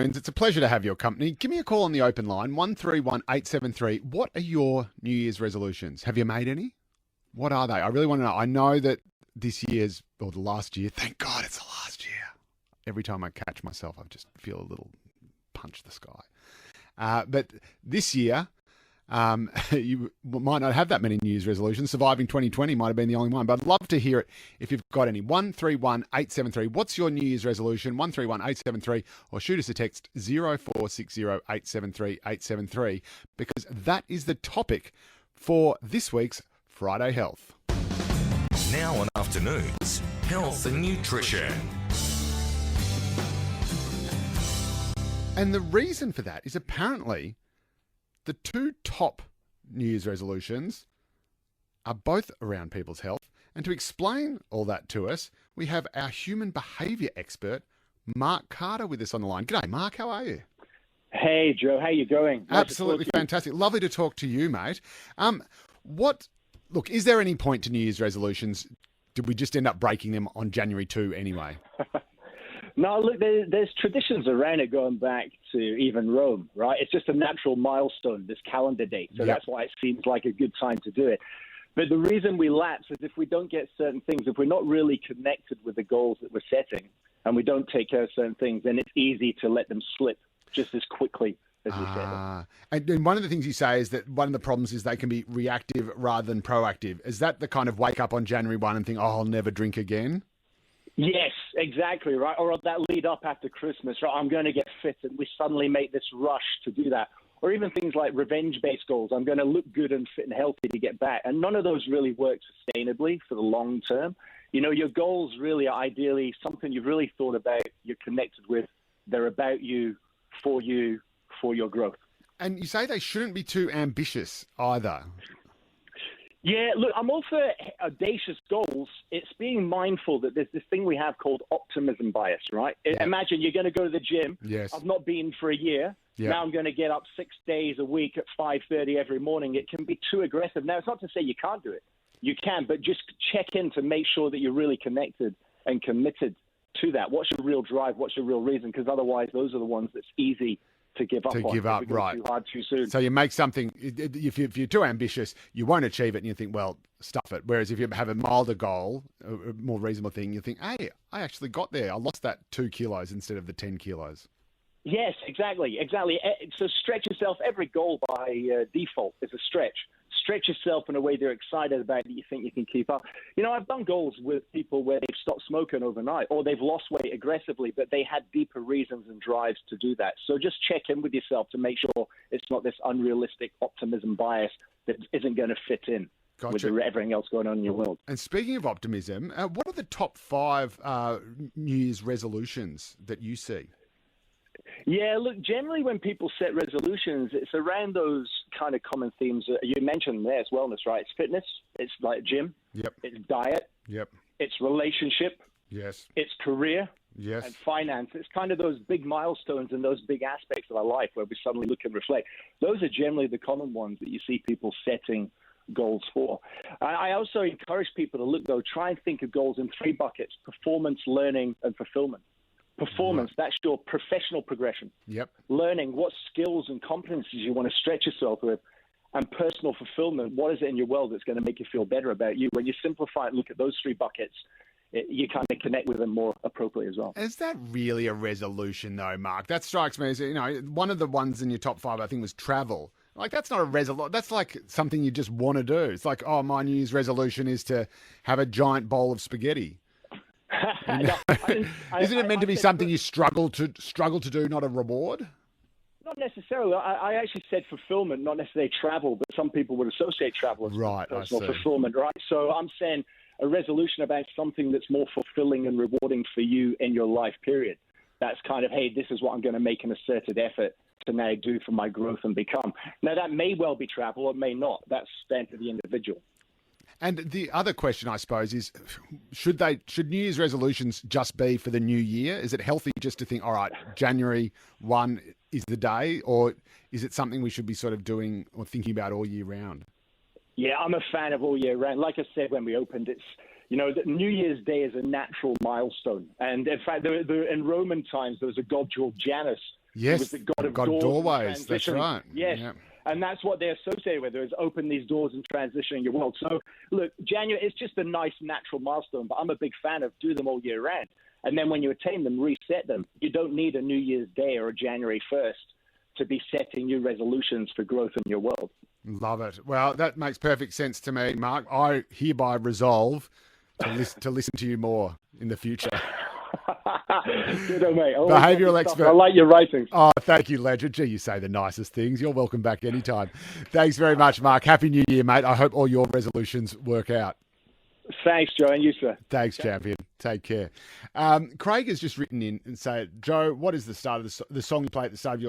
It's a pleasure to have your company. Give me a call on the open line, 131873. What are your New Year's resolutions? Have you made any? What are they? I really want to know. I know that this year's, or the last year, thank God it's the last year. Every time I catch myself, I just feel a little punch the sky. But this year, you might not have that many New Year's resolutions. Surviving 2020 might have been the only one, but I'd love to hear it if you've got any. 131873. What's your New Year's resolution? 131873, or shoot us a text 0460 873 873, because that is the topic for this week's Friday Health. Now on Afternoons, Health and Nutrition. And the reason for that is apparently the two top New Year's resolutions are both around people's health. And to explain all that to us, we have our human behaviour expert, Mark Carter, with us on the line. G'day, Mark. How are you? Hey, Joe. How you going? Absolutely fantastic. Lovely to talk to you, mate. Look, is there any point to New Year's resolutions? Did we just end up breaking them on January 2 anyway? No, look, there's traditions around it going back to even Rome, right? It's just a natural milestone, this calendar date. So That's why it seems like a good time to do it. But the reason we lapse is if we don't get certain things, if we're not really connected with the goals that we're setting and we don't take care of certain things, then it's easy to let them slip just as quickly as we set them. And one of the things you say is that one of the problems is they can be reactive rather than proactive. Is that the kind of wake up on January 1 and think, oh, I'll never drink again? Yes, exactly, right? Or that lead up after Christmas, right? I'm going to get fit, and we suddenly make this rush to do that. Or even things like revenge-based goals. I'm going to look good and fit and healthy to get back. And none of those really work sustainably for the long term. You know, your goals really are ideally something you've really thought about, you're connected with, they're about you, for your growth. And you say they shouldn't be too ambitious either. Yeah, look, I'm all for audacious goals. It's being mindful that there's this thing we have called optimism bias, right? Yeah. Imagine you're going to go to the gym. Yes. I've not been for a year. Yeah. Now I'm going to get up 6 days a week at 5:30 every morning. It can be too aggressive. Now, it's not to say you can't do it. You can, but just check in to make sure that you're really connected and committed to that. What's your real drive? What's your real reason? Because otherwise, those are the ones that's easy to give up on. Right. Too hard, too soon. So you make something, if you're too ambitious, you won't achieve it and you think, well, stuff it. Whereas if you have a milder goal, a more reasonable thing, you think, hey, I actually got there. I lost that 2 kilos instead of the 10 kilos. Yes, exactly. So stretch yourself. Every goal by default is a stretch. Stretch yourself in a way they're excited about that you think you can keep up. You know, I've done goals with people where they've stopped smoking overnight or they've lost weight aggressively, but they had deeper reasons and drives to do that. So just check in with yourself to make sure it's not this unrealistic optimism bias that isn't going to fit in with everything else going on in your world. And speaking of optimism, what are the top 5 New Year's resolutions that you see? Yeah, look, generally when people set resolutions, it's around those kind of common themes. You mentioned there, it's wellness, right? It's fitness, it's like gym, it's diet, it's relationship, it's career, and finance. It's kind of those big milestones and those big aspects of our life where we suddenly look and reflect. Those are generally the common ones that you see people setting goals for. I also encourage people to look, though, try and think of goals in 3 buckets: performance, learning, and fulfillment. Performance, that's your professional progression. Learning, what skills and competencies you want to stretch yourself with. And personal fulfillment, what is it in your world that's going to make you feel better about you? When you simplify and look at those 3 buckets, you kind of connect with them more appropriately as well. Is that really a resolution, though, Mark? That strikes me as, you know, one of the ones in your top 5, I think, was travel. Like, that's not a resolution. That's like something you just want to do. It's like, oh, my New Year's resolution is to have a giant bowl of spaghetti. Isn't it meant to be something you struggle to do, not a reward? Not necessarily. I actually said fulfillment, not necessarily travel, but some people would associate travel with personal fulfillment, right? So I'm saying a resolution about something that's more fulfilling and rewarding for you in your life, period. That's kind of, hey, this is what I'm going to make an asserted effort to now do for my growth and become. Now, that may well be travel or may not. That's down to the individual. And the other question, I suppose, is should New Year's resolutions just be for the new year? Is it healthy just to think, all right, January 1 is the day, or is it something we should be sort of doing or thinking about all year round? Yeah, I'm a fan of all year round. Like I said when we opened, it's, you know, New Year's Day is a natural milestone. And in fact, in Roman times, there was a god called Janus Yes, It was the God of doorways. That's transition. right. Yes. Yep. And that's what they're associated with, is open these doors and transitioning your world. So, look, January, it's just a nice, natural milestone, but I'm a big fan of do them all year round. And then when you attain them, reset them. You don't need a New Year's Day or a January 1st to be setting new resolutions for growth in your world. Love it. Well, that makes perfect sense to me, Mark. I hereby resolve to listen to you more in the future. Good on, mate. Behavioural expert. I like your writing. Oh, thank you, legend. Gee, you say the nicest things. You're welcome back anytime. Thanks very much, Mark. Happy New Year, mate. I hope all your resolutions work out. Thanks, Joe, and you, sir. Thanks, champion. Take care. Craig has just written in and said, Joe, what is the start of the song you play at the start of your